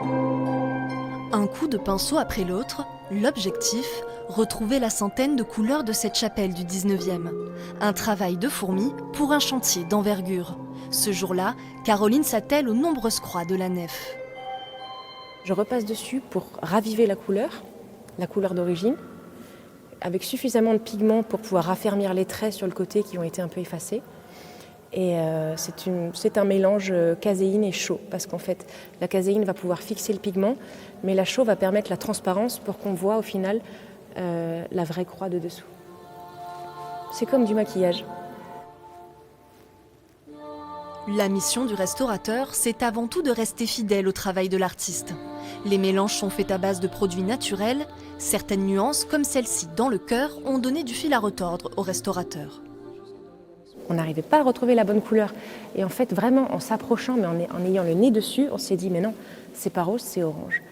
Un coup de pinceau après l'autre, l'objectif, retrouver la centaine de couleurs de cette chapelle du 19e. Un travail de fourmi pour un chantier d'envergure. Ce jour-là, Caroline s'attelle aux nombreuses croix de la nef. Je repasse dessus pour raviver la couleur d'origine, avec suffisamment de pigments pour pouvoir raffermir les traits sur le côté qui ont été un peu effacés. Et c'est un mélange caséine et chaux, parce qu'en fait, la caséine va pouvoir fixer le pigment, mais la chaux va permettre la transparence pour qu'on voit au final la vraie croix de dessous. C'est comme du maquillage. La mission du restaurateur, c'est avant tout de rester fidèle au travail de l'artiste. Les mélanges sont faits à base de produits naturels. Certaines nuances, comme celle-ci dans le cœur, ont donné du fil à retordre au restaurateur. On n'arrivait pas à retrouver la bonne couleur. Et en fait, vraiment, en s'approchant, mais en ayant le nez dessus, on s'est dit, mais non, c'est pas rose, c'est orange.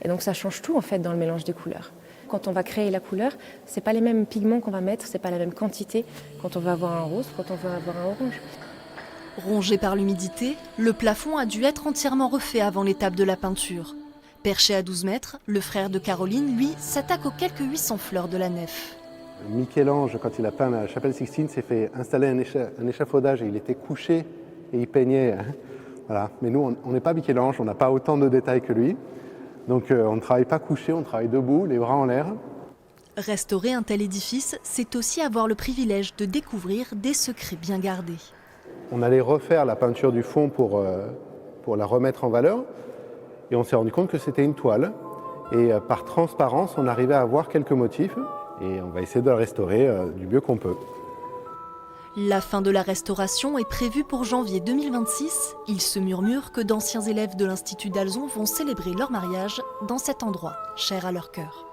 Et donc ça change tout, en fait, dans le mélange des couleurs. Quand on va créer la couleur, c'est pas les mêmes pigments qu'on va mettre, c'est pas la même quantité quand on va avoir un rose, quand on va avoir un orange. Rongé par l'humidité, le plafond a dû être entièrement refait avant l'étape de la peinture. Perché à 12 mètres, le frère de Caroline, lui, s'attaque aux quelques 800 fleurs de la nef. Michel-Ange, quand il a peint la chapelle Sixtine, s'est fait installer un échafaudage et il était couché et il peignait. Voilà. Mais nous, on n'est pas Michel-Ange, on n'a pas autant de détails que lui. Donc on ne travaille pas couché, on travaille debout, les bras en l'air. Restaurer un tel édifice, c'est aussi avoir le privilège de découvrir des secrets bien gardés. On allait refaire la peinture du fond pour la remettre en valeur. Et on s'est rendu compte que c'était une toile. Et par transparence, on arrivait à voir quelques motifs. Et on va essayer de la restaurer du mieux qu'on peut. La fin de la restauration est prévue pour janvier 2026. Il se murmure que d'anciens élèves de l'Institut d'Alzon vont célébrer leur mariage dans cet endroit cher à leur cœur.